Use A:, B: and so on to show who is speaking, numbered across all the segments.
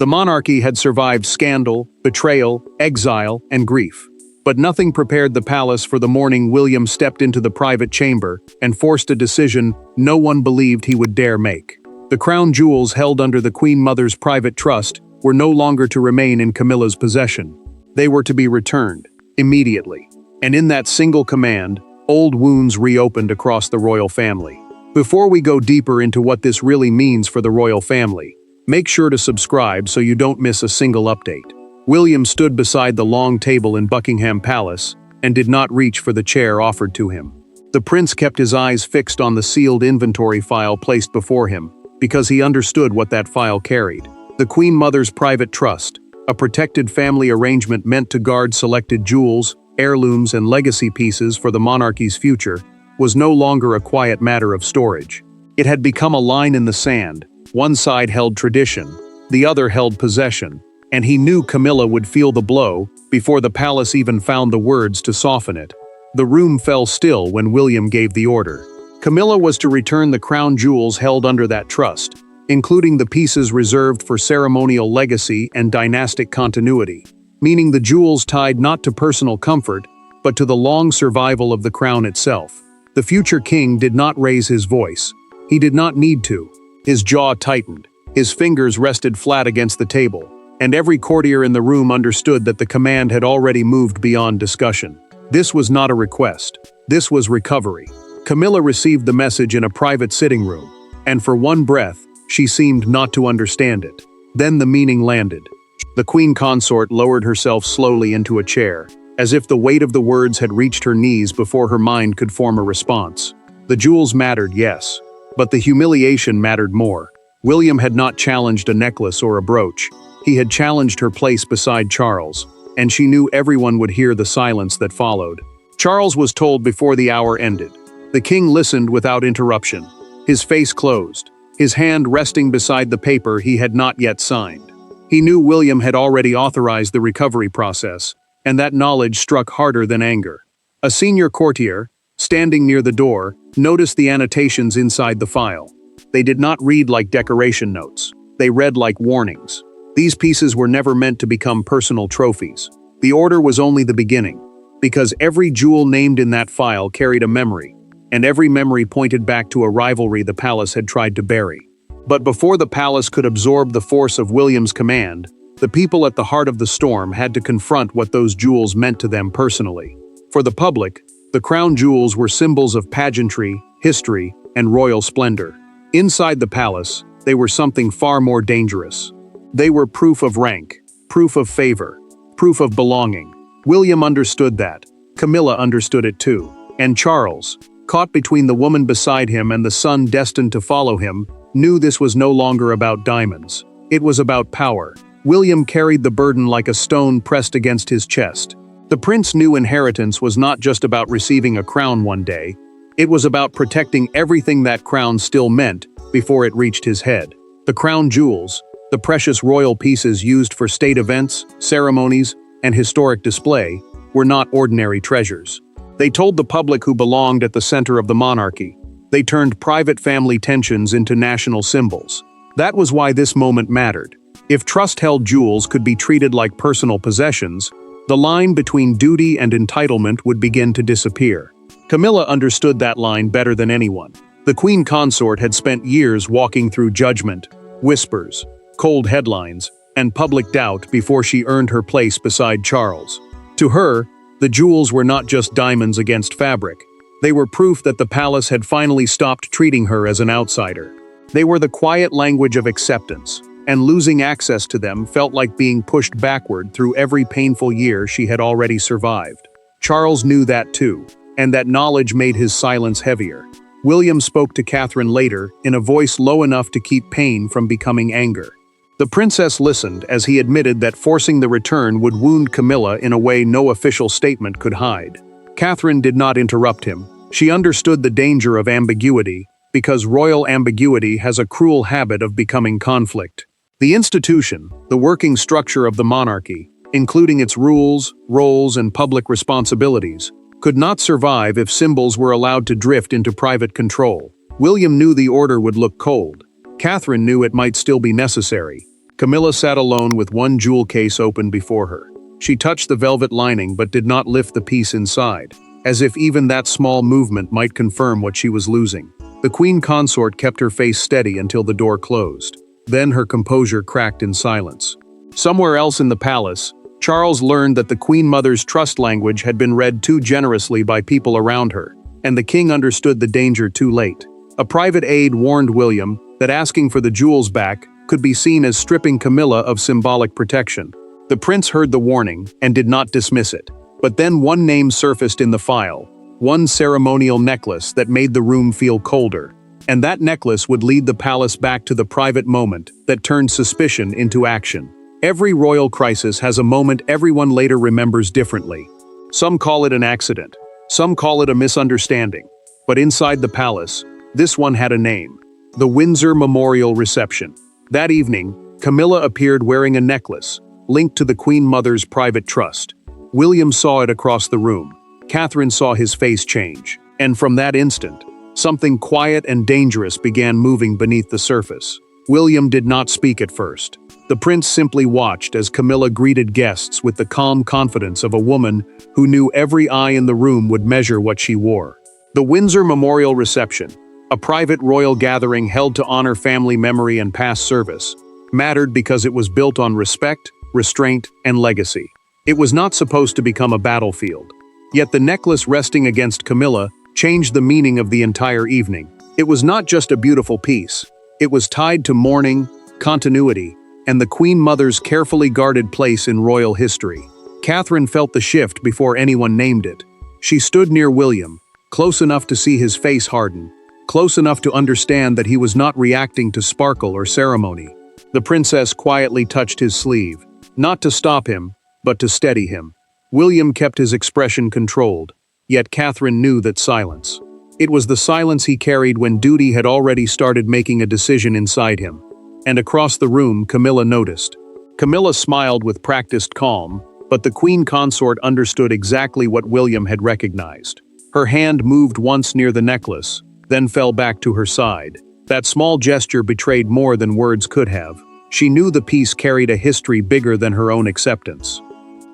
A: The monarchy had survived scandal, betrayal, exile, and grief. But nothing prepared the palace for the morning William stepped into the private chamber and forced a decision no one believed he would dare make. The crown jewels held under the Queen Mother's private trust were no longer to remain in Camilla's possession. They were to be returned, immediately. And in that single command, old wounds reopened across the royal family. Before we go deeper into what this really means for the royal family, make sure to subscribe so you don't miss a single update. William stood beside the long table in Buckingham Palace and did not reach for the chair offered to him. The prince kept his eyes fixed on the sealed inventory file placed before him, because he understood what that file carried. The Queen Mother's private trust, a protected family arrangement meant to guard selected jewels, heirlooms, and legacy pieces for the monarchy's future, was no longer a quiet matter of storage. It had become a line in the sand. One side held tradition, the other held possession, and he knew Camilla would feel the blow before the palace even found the words to soften it. The room fell still when William gave the order. Camilla was to return the crown jewels held under that trust, including the pieces reserved for ceremonial legacy and dynastic continuity, meaning the jewels tied not to personal comfort, but to the long survival of the crown itself. The future king did not raise his voice. He did not need to. His jaw tightened. His fingers rested flat against the table, and every courtier in the room understood that the command had already moved beyond discussion. This was not a request. This was recovery. Camilla received the message in a private sitting room, and for one breath, she seemed not to understand it. Then the meaning landed. The queen consort lowered herself slowly into a chair, as if the weight of the words had reached her knees before her mind could form a response. The jewels mattered, yes, but the humiliation mattered more. William had not challenged a necklace or a brooch. He had challenged her place beside Charles, and she knew everyone would hear the silence that followed. Charles was told before the hour ended. The king listened without interruption, his face closed, his hand resting beside the paper he had not yet signed. He knew William had already authorized the recovery process, and that knowledge struck harder than anger. A senior courtier, standing near the door, noticed the annotations inside the file. They did not read like decoration notes. They read like warnings. These pieces were never meant to become personal trophies. The order was only the beginning, because every jewel named in that file carried a memory, and every memory pointed back to a rivalry the palace had tried to bury. But before the palace could absorb the force of William's command, the people at the heart of the storm had to confront what those jewels meant to them personally. For the public, the crown jewels were symbols of pageantry, history, and royal splendor. Inside the palace, they were something far more dangerous. They were proof of rank, proof of favor, proof of belonging. William understood that. Camilla understood it too. And Charles, caught between the woman beside him and the son destined to follow him, knew this was no longer about diamonds. It was about power. William carried the burden like a stone pressed against his chest. The prince's new inheritance was not just about receiving a crown one day. It was about protecting everything that crown still meant before it reached his head. The crown jewels, the precious royal pieces used for state events, ceremonies, and historic display, were not ordinary treasures. They told the public who belonged at the center of the monarchy. They turned private family tensions into national symbols. That was why this moment mattered. If trust-held jewels could be treated like personal possessions, the line between duty and entitlement would begin to disappear. Camilla understood that line better than anyone. The queen consort had spent years walking through judgment, whispers, cold headlines, and public doubt before she earned her place beside Charles. To her, the jewels were not just diamonds against fabric. They were proof that the palace had finally stopped treating her as an outsider. They were the quiet language of acceptance, and losing access to them felt like being pushed backward through every painful year she had already survived. Charles knew that too, and that knowledge made his silence heavier. William spoke to Catherine later, in a voice low enough to keep pain from becoming anger. The princess listened as he admitted that forcing the return would wound Camilla in a way no official statement could hide. Catherine did not interrupt him. She understood the danger of ambiguity, because royal ambiguity has a cruel habit of becoming conflict. The institution, the working structure of the monarchy, including its rules, roles, and public responsibilities, could not survive if symbols were allowed to drift into private control. William knew the order would look cold. Catherine knew it might still be necessary. Camilla sat alone with one jewel case open before her. She touched the velvet lining but did not lift the piece inside, as if even that small movement might confirm what she was losing. The queen consort kept her face steady until the door closed. Then her composure cracked in silence. Somewhere else in the palace, Charles learned that the Queen Mother's trust language had been read too generously by people around her, and the king understood the danger too late. A private aide warned William that asking for the jewels back could be seen as stripping Camilla of symbolic protection. The prince heard the warning and did not dismiss it. But then one name surfaced in the file, one ceremonial necklace that made the room feel colder. And that necklace would lead the palace back to the private moment that turned suspicion into action. Every royal crisis has a moment everyone later remembers differently. Some call it an accident, some call it a misunderstanding. But inside the palace, this one had a name: the Windsor Memorial Reception. That evening, Camilla appeared wearing a necklace, linked to the Queen Mother's private trust. William saw it across the room. Catherine saw his face change. And from that instant, something quiet and dangerous began moving beneath the surface. William did not speak at first. The prince simply watched as Camilla greeted guests with the calm confidence of a woman who knew every eye in the room would measure what she wore. The Windsor Memorial Reception, a private royal gathering held to honor family memory and past service, mattered because it was built on respect, restraint, and legacy. It was not supposed to become a battlefield. Yet the necklace resting against Camilla changed the meaning of the entire evening. It was not just a beautiful piece. It was tied to mourning, continuity, and the Queen Mother's carefully guarded place in royal history. Catherine felt the shift before anyone named it. She stood near William, close enough to see his face harden, close enough to understand that he was not reacting to sparkle or ceremony. The princess quietly touched his sleeve, not to stop him, but to steady him. William kept his expression controlled, yet Catherine knew that silence. It was the silence he carried when duty had already started making a decision inside him. And across the room, Camilla noticed. Camilla smiled with practiced calm, but the queen consort understood exactly what William had recognized. Her hand moved once near the necklace, then fell back to her side. That small gesture betrayed more than words could have. She knew the piece carried a history bigger than her own acceptance.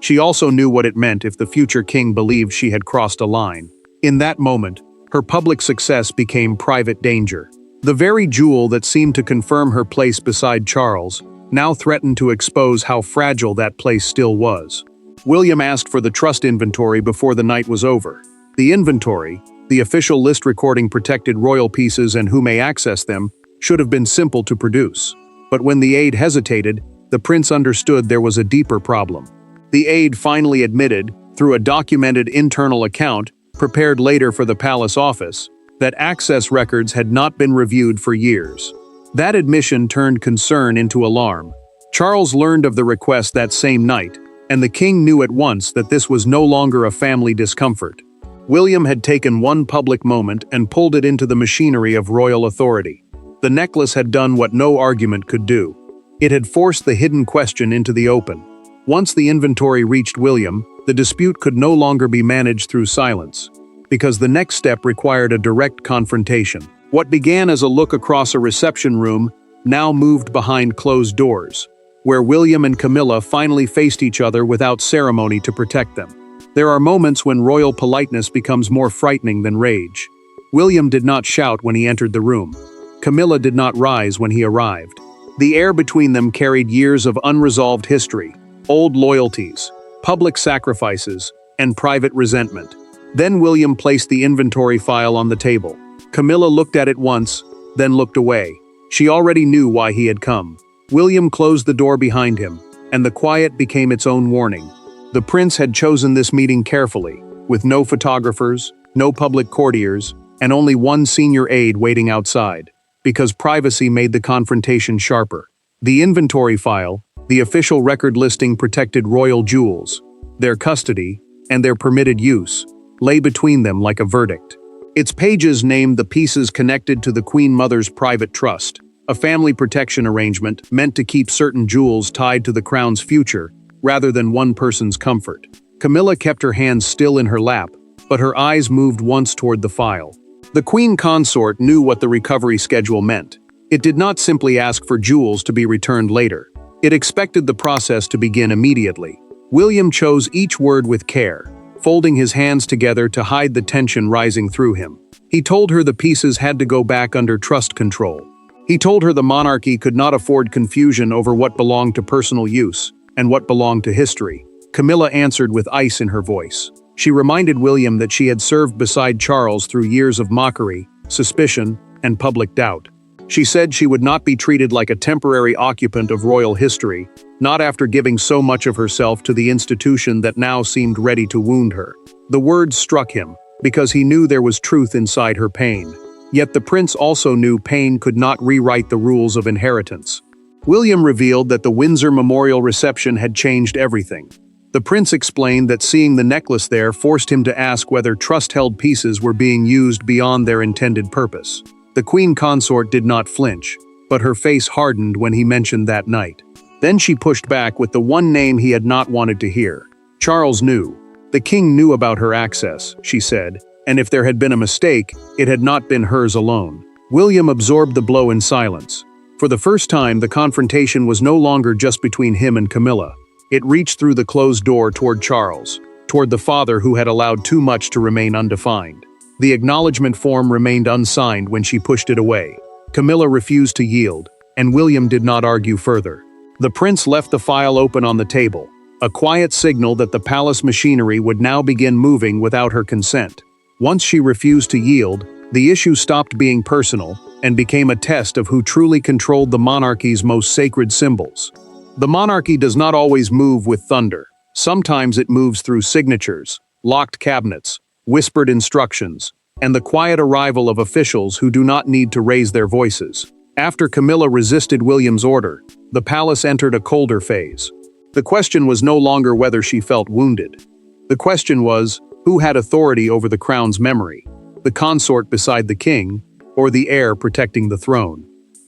A: She also knew what it meant if the future king believed she had crossed a line. In that moment, her public success became private danger. The very jewel that seemed to confirm her place beside Charles now threatened to expose how fragile that place still was. William asked for the trust inventory before the night was over. The inventory, the official list recording protected royal pieces and who may access them, should have been simple to produce. But when the aide hesitated, the prince understood there was a deeper problem. The aide finally admitted, through a documented internal account, prepared later for the palace office, that access records had not been reviewed for years. That admission turned concern into alarm. Charles learned of the request that same night, and the king knew at once that this was no longer a family discomfort. William had taken one public moment and pulled it into the machinery of royal authority. The necklace had done what no argument could do. It had forced the hidden question into the open. Once the inventory reached William, the dispute could no longer be managed through silence, because the next step required a direct confrontation. What began as a look across a reception room now moved behind closed doors, where William and Camilla finally faced each other without ceremony to protect them. There are moments when royal politeness becomes more frightening than rage. William did not shout when he entered the room. Camilla did not rise when he arrived. The air between them carried years of unresolved history, old loyalties, public sacrifices, and private resentment. Then William placed the inventory file on the table. Camilla looked at it once, then looked away. She already knew why he had come. William closed the door behind him, and the quiet became its own warning. The prince had chosen this meeting carefully, with no photographers, no public courtiers, and only one senior aide waiting outside, because privacy made the confrontation sharper. The inventory file, the official record listing protected royal jewels, their custody, and their permitted use, lay between them like a verdict. Its pages named the pieces connected to the Queen Mother's private trust, a family protection arrangement meant to keep certain jewels tied to the crown's future rather than one person's comfort. Camilla kept her hands still in her lap, but her eyes moved once toward the file. The queen consort knew what the recovery schedule meant. It did not simply ask for jewels to be returned later. It expected the process to begin immediately. William chose each word with care, folding his hands together to hide the tension rising through him. He told her the pieces had to go back under trust control. He told her the monarchy could not afford confusion over what belonged to personal use and what belonged to history. Camilla answered with ice in her voice. She reminded William that she had served beside Charles through years of mockery, suspicion, and public doubt. She said she would not be treated like a temporary occupant of royal history, not after giving so much of herself to the institution that now seemed ready to wound her. The words struck him, because he knew there was truth inside her pain. Yet the prince also knew pain could not rewrite the rules of inheritance. William revealed that the Windsor memorial reception had changed everything. The prince explained that seeing the necklace there forced him to ask whether trust-held pieces were being used beyond their intended purpose. The queen consort did not flinch, but her face hardened when he mentioned that night. Then she pushed back with the one name he had not wanted to hear. Charles knew. The king knew about her access, she said, and if there had been a mistake, it had not been hers alone. William absorbed the blow in silence. For the first time, the confrontation was no longer just between him and Camilla. It reached through the closed door toward Charles, toward the father who had allowed too much to remain undefined. The acknowledgement form remained unsigned when she pushed it away. Camilla refused to yield, and William did not argue further. The prince left the file open on the table, a quiet signal that the palace machinery would now begin moving without her consent. Once she refused to yield, the issue stopped being personal and became a test of who truly controlled the monarchy's most sacred symbols. The monarchy does not always move with thunder. Sometimes it moves through signatures, locked cabinets, whispered instructions, and the quiet arrival of officials who do not need to raise their voices. After Camilla resisted William's order, the palace entered a colder phase. The question was no longer whether she felt wounded. The question was, who had authority over the crown's memory? The consort beside the king, or the heir protecting the throne?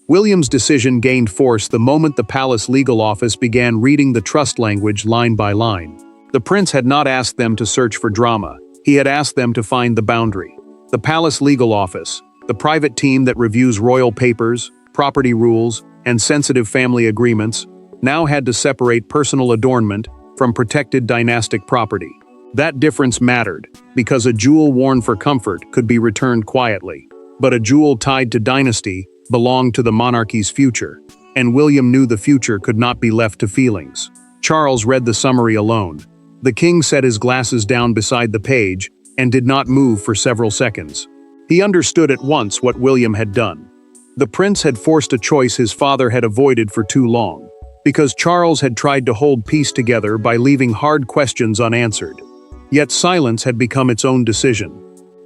A: William's decision gained force the moment the palace legal office began reading the trust language line by line. The prince had not asked them to search for drama. He had asked them to find the boundary. The palace legal office, the private team that reviews royal papers, property rules, and sensitive family agreements, now had to separate personal adornment from protected dynastic property. That difference mattered, because a jewel worn for comfort could be returned quietly, but a jewel tied to dynasty belonged to the monarchy's future, and William knew the future could not be left to feelings. Charles read the summary alone. The king set his glasses down beside the page and did not move for several seconds. He understood at once what William had done. The prince had forced a choice his father had avoided for too long, because Charles had tried to hold peace together by leaving hard questions unanswered. Yet silence had become its own decision.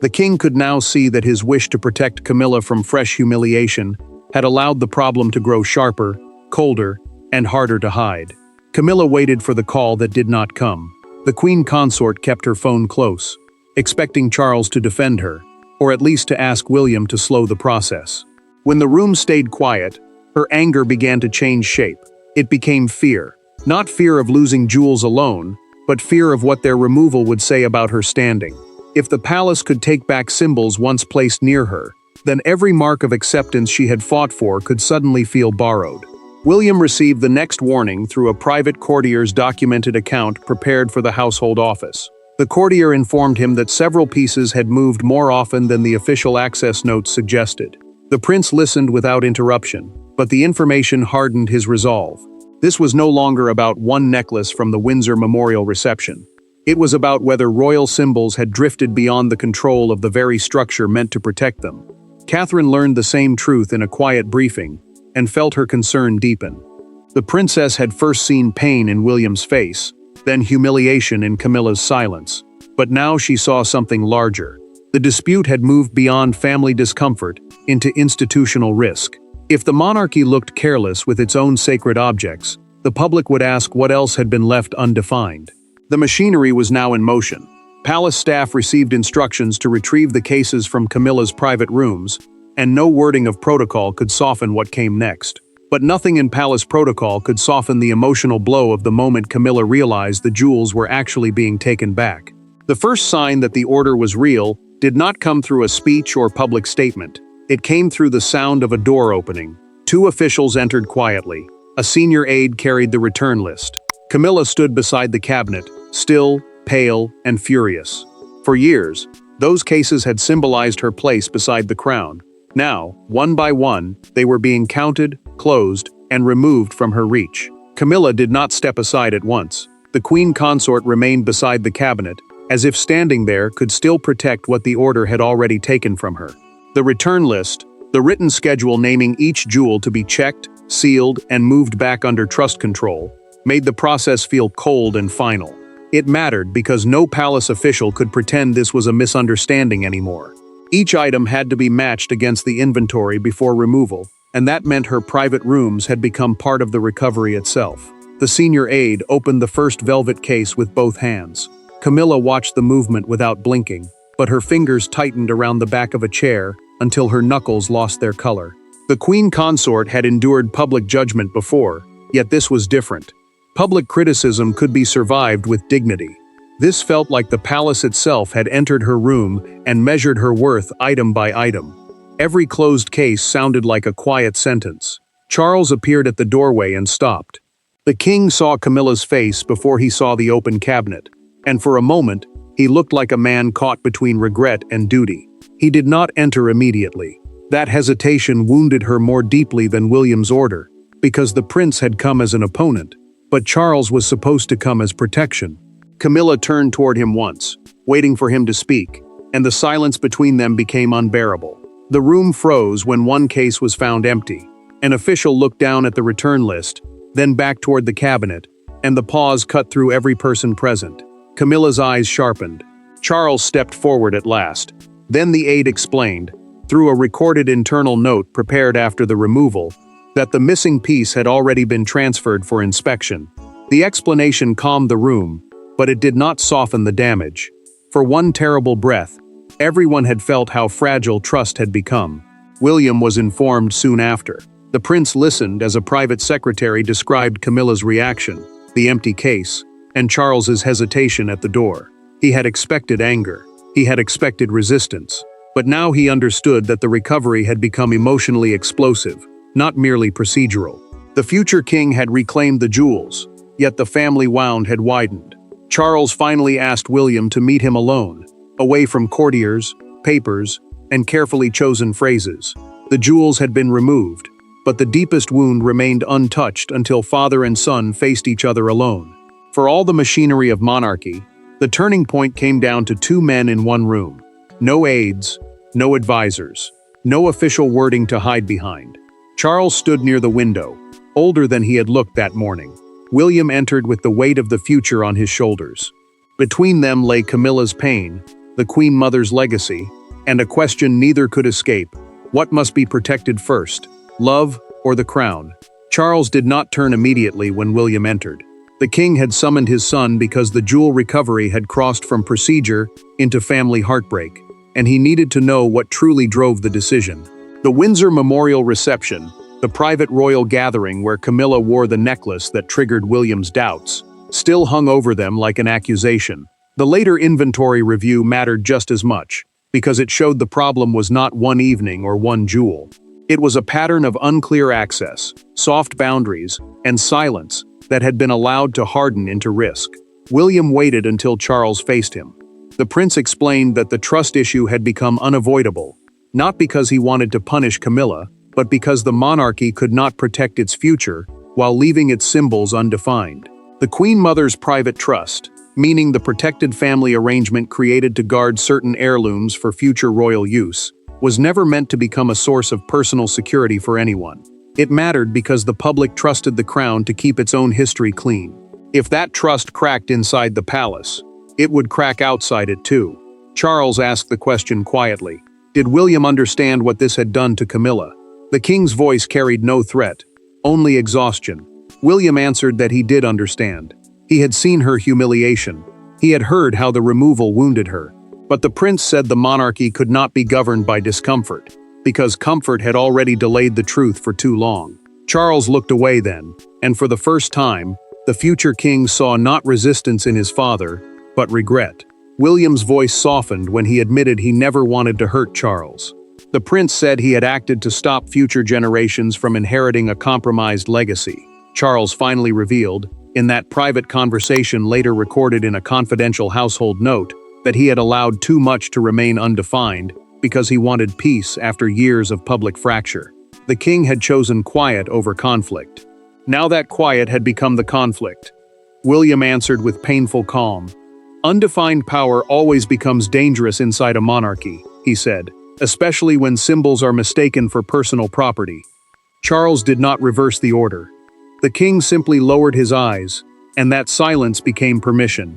A: The king could now see that his wish to protect Camilla from fresh humiliation had allowed the problem to grow sharper, colder, and harder to hide. Camilla waited for the call that did not come. The queen consort kept her phone close, expecting Charles to defend her, or at least to ask William to slow the process. When the room stayed quiet, her anger began to change shape. It became fear. Not fear of losing jewels alone, but fear of what their removal would say about her standing. If the palace could take back symbols once placed near her, then every mark of acceptance she had fought for could suddenly feel borrowed. William received the next warning through a private courtier's documented account prepared for the household office. The courtier informed him that several pieces had moved more often than the official access notes suggested. The prince listened without interruption, but the information hardened his resolve. This was no longer about one necklace from the Windsor memorial reception. It was about whether royal symbols had drifted beyond the control of the very structure meant to protect them. Catherine learned the same truth in a quiet briefing, and felt her concern deepen. The princess had first seen pain in William's face, then humiliation in Camilla's silence. But now she saw something larger. The dispute had moved beyond family discomfort into institutional risk. If the monarchy looked careless with its own sacred objects, the public would ask what else had been left undefined. The machinery was now in motion. Palace staff received instructions to retrieve the cases from Camilla's private rooms, and no wording of protocol could soften what came next. But nothing in palace protocol could soften the emotional blow of the moment Camilla realized the jewels were actually being taken back. The first sign that the order was real did not come through a speech or public statement. It came through the sound of a door opening. Two officials entered quietly, A senior aide carried the return list. Camilla stood beside the cabinet, still, pale, and furious. For years, those cases had symbolized her place beside the crown. Now, one by one, they were being counted, closed, and removed from her reach. Camilla did not step aside at once. The queen consort remained beside the cabinet, as if standing there could still protect what the order had already taken from her. The return list, the written schedule naming each jewel to be checked, sealed, and moved back under trust control, made the process feel cold and final. It mattered because no palace official could pretend this was a misunderstanding anymore. Each item had to be matched against the inventory before removal, and that meant her private rooms had become part of the recovery itself. The senior aide opened the first velvet case with both hands. Camilla watched the movement without blinking, but her fingers tightened around the back of a chair until her knuckles lost their color. The queen consort had endured public judgment before, yet this was different. Public criticism could be survived with dignity. This felt like the palace itself had entered her room and measured her worth item by item. Every closed case sounded like a quiet sentence. Charles appeared at the doorway and stopped. The king saw Camilla's face before he saw the open cabinet, and for a moment, he looked like a man caught between regret and duty. He did not enter immediately. That hesitation wounded her more deeply than William's order, because the prince had come as an opponent, but Charles was supposed to come as protection. Camilla turned toward him once, waiting for him to speak, and the silence between them became unbearable. The room froze when one case was found empty. An official looked down at the return list, then back toward the cabinet, and the pause cut through every person present. Camilla's eyes sharpened. Charles stepped forward at last. Then the aide explained, through a recorded internal note prepared after the removal, that the missing piece had already been transferred for inspection. The explanation calmed the room, but it did not soften the damage. For one terrible breath, everyone had felt how fragile trust had become. William was informed soon after. The prince listened as a private secretary described Camilla's reaction, the empty case, and Charles's hesitation at the door. He had expected anger. He had expected resistance. But now he understood that the recovery had become emotionally explosive, not merely procedural. The future king had reclaimed the jewels, yet the family wound had widened. Charles finally asked William to meet him alone, away from courtiers, papers, and carefully chosen phrases. The jewels had been removed, but the deepest wound remained untouched until father and son faced each other alone. For all the machinery of monarchy, the turning point came down to two men in one room. No aides, no advisors, no official wording to hide behind. Charles stood near the window, older than he had looked that morning. William entered with the weight of the future on his shoulders. Between them lay Camilla's pain, the Queen Mother's legacy, and a question neither could escape. What must be protected first, love or the crown? Charles did not turn immediately when William entered. The king had summoned his son because the jewel recovery had crossed from procedure into family heartbreak, and he needed to know what truly drove the decision. The Windsor Memorial Reception, the private royal gathering where Camilla wore the necklace that triggered William's doubts, still hung over them like an accusation. The later inventory review mattered just as much, because it showed the problem was not one evening or one jewel. It was a pattern of unclear access, soft boundaries, and silence that had been allowed to harden into risk. William waited until Charles faced him. The prince explained that the trust issue had become unavoidable, not because he wanted to punish Camilla, but because the monarchy could not protect its future while leaving its symbols undefined. The Queen Mother's private trust, meaning the protected family arrangement created to guard certain heirlooms for future royal use, was never meant to become a source of personal security for anyone. It mattered because the public trusted the crown to keep its own history clean. If that trust cracked inside the palace, it would crack outside it too. Charles asked the question quietly. Did William understand what this had done to Camilla? The king's voice carried no threat, only exhaustion. William answered that he did understand. He had seen her humiliation. He had heard how the removal wounded her. But the prince said the monarchy could not be governed by discomfort, because comfort had already delayed the truth for too long. Charles looked away then, and for the first time, the future king saw not resistance in his father, but regret. William's voice softened when he admitted he never wanted to hurt Charles. The prince said he had acted to stop future generations from inheriting a compromised legacy. Charles finally revealed, in that private conversation later recorded in a confidential household note, that he had allowed too much to remain undefined because he wanted peace after years of public fracture. The king had chosen quiet over conflict. Now that quiet had become the conflict. William answered with painful calm. "Undefined power always becomes dangerous inside a monarchy," he said, "especially when symbols are mistaken for personal property." Charles did not reverse the order. The king simply lowered his eyes, and that silence became permission.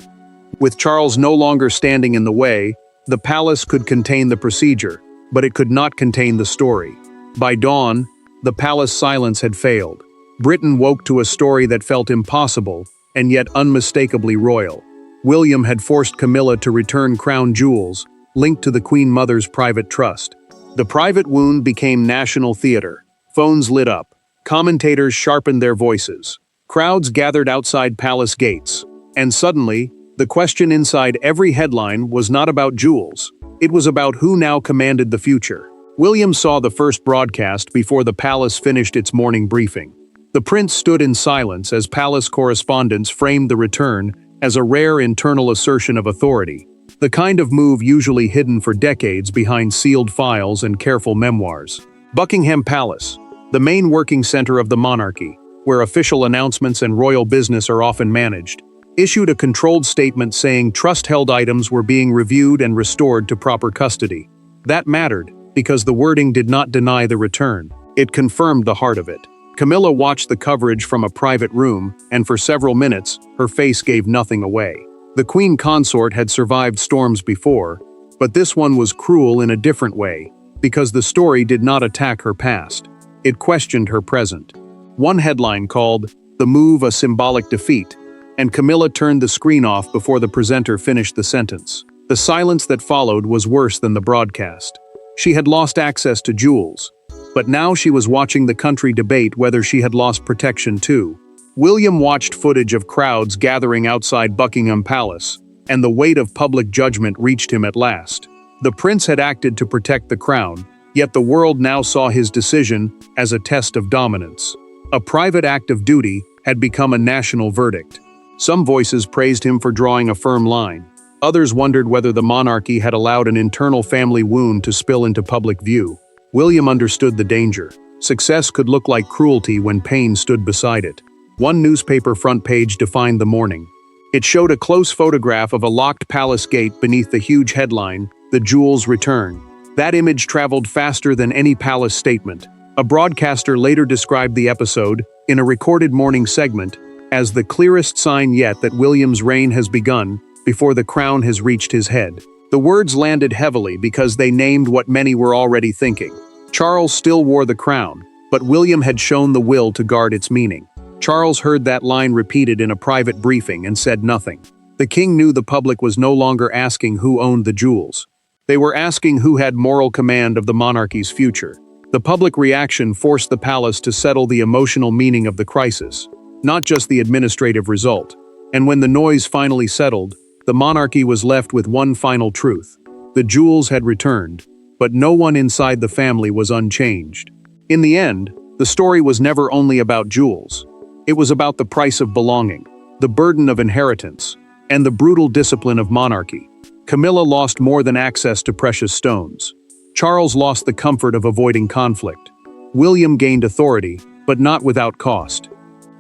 A: With Charles no longer standing in the way, the palace could contain the procedure, but it could not contain the story. By dawn, the palace silence had failed. Britain woke to a story that felt impossible, and yet unmistakably royal. William had forced Camilla to return crown jewels, linked to the Queen Mother's private trust. The private wound became national theater. Phones lit up. Commentators sharpened their voices. Crowds gathered outside palace gates. And suddenly, the question inside every headline was not about jewels. It was about who now commanded the future. William saw the first broadcast before the palace finished its morning briefing. The prince stood in silence as palace correspondents framed the return as a rare internal assertion of authority, the kind of move usually hidden for decades behind sealed files and careful memoirs. Buckingham Palace, the main working center of the monarchy, where official announcements and royal business are often managed, issued a controlled statement saying trust-held items were being reviewed and restored to proper custody. That mattered, because the wording did not deny the return. It confirmed the heart of it. Camilla watched the coverage from a private room, and for several minutes, her face gave nothing away. The queen consort had survived storms before, but this one was cruel in a different way, because the story did not attack her past. It questioned her present. One headline called, "The Move a Symbolic Defeat," and Camilla turned the screen off before the presenter finished the sentence. The silence that followed was worse than the broadcast. She had lost access to jewels, but now she was watching the country debate whether she had lost protection too. William watched footage of crowds gathering outside Buckingham Palace, and the weight of public judgment reached him at last. The prince had acted to protect the crown, yet the world now saw his decision as a test of dominance. A private act of duty had become a national verdict. Some voices praised him for drawing a firm line. Others wondered whether the monarchy had allowed an internal family wound to spill into public view. William understood the danger. Success could look like cruelty when pain stood beside it. One newspaper front page defined the morning. It showed a close photograph of a locked palace gate beneath the huge headline, "The Jewels Return." That image traveled faster than any palace statement. A broadcaster later described the episode, in a recorded morning segment, as the clearest sign yet that William's reign has begun, before the crown has reached his head. The words landed heavily because they named what many were already thinking. Charles still wore the crown, but William had shown the will to guard its meaning. Charles heard that line repeated in a private briefing and said nothing. The king knew the public was no longer asking who owned the jewels. They were asking who had moral command of the monarchy's future. The public reaction forced the palace to settle the emotional meaning of the crisis, not just the administrative result. And when the noise finally settled, the monarchy was left with one final truth. The jewels had returned, but no one inside the family was unchanged. In the end, the story was never only about jewels. It was about the price of belonging, the burden of inheritance, and the brutal discipline of monarchy. Camilla lost more than access to precious stones. Charles lost the comfort of avoiding conflict. William gained authority, but not without cost.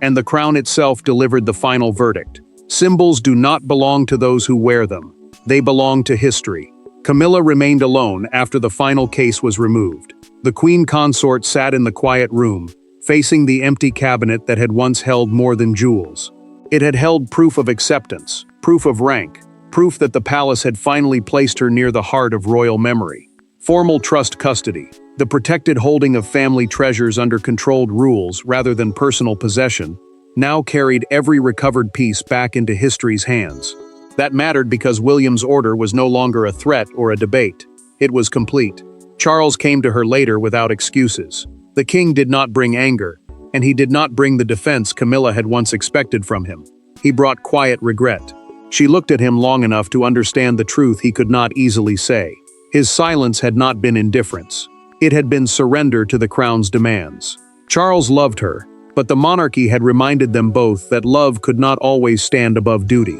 A: And the crown itself delivered the final verdict. Symbols do not belong to those who wear them. They belong to history. Camilla remained alone after the final case was removed. The queen consort sat in the quiet room, facing the empty cabinet that had once held more than jewels. It had held proof of acceptance, proof of rank, proof that the palace had finally placed her near the heart of royal memory. Formal trust custody, the protected holding of family treasures under controlled rules rather than personal possession, now carried every recovered piece back into history's hands. That mattered because William's order was no longer a threat or a debate. It was complete. Charles came to her later without excuses. The king did not bring anger, and he did not bring the defense Camilla had once expected from him. He brought quiet regret. She looked at him long enough to understand the truth he could not easily say. His silence had not been indifference. It had been surrender to the crown's demands. Charles loved her, But the monarchy had reminded them both that love could not always stand above duty.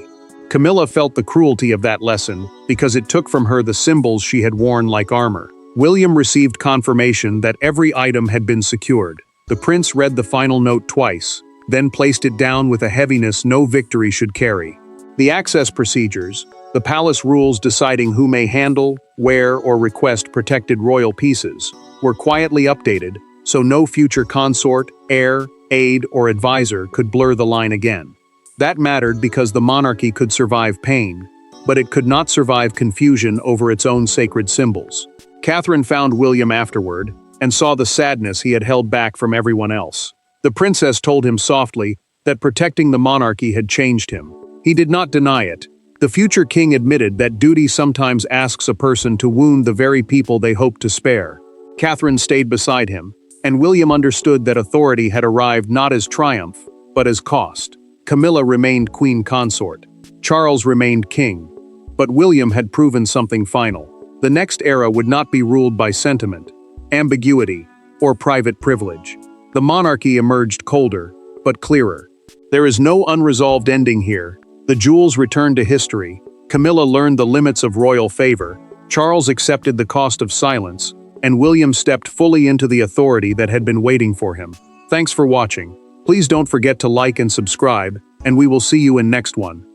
A: Camilla felt the cruelty of that lesson because it took from her the symbols she had worn like armor. William received confirmation that every item had been secured. The prince read the final note twice, then placed it down with a heaviness no victory should carry. The access procedures, the palace rules deciding who may handle, wear, or request protected royal pieces, were quietly updated so no future consort, heir, aide, or advisor could blur the line again. That mattered because the monarchy could survive pain, but it could not survive confusion over its own sacred symbols. Catherine found William afterward and saw the sadness he had held back from everyone else. The princess told him softly that protecting the monarchy had changed him. He did not deny it. The future king admitted that duty sometimes asks a person to wound the very people they hope to spare. Catherine stayed beside him, and William understood that authority had arrived not as triumph, but as cost. Camilla remained queen consort. Charles remained king. But William had proven something final. The next era would not be ruled by sentiment, ambiguity, or private privilege. The monarchy emerged colder, but clearer. There is no unresolved ending here. The jewels returned to history. Camilla learned the limits of royal favor. Charles accepted the cost of silence, and William stepped fully into the authority that had been waiting for him. Thanks for watching. Please don't forget to like and subscribe, and we will see you in next one.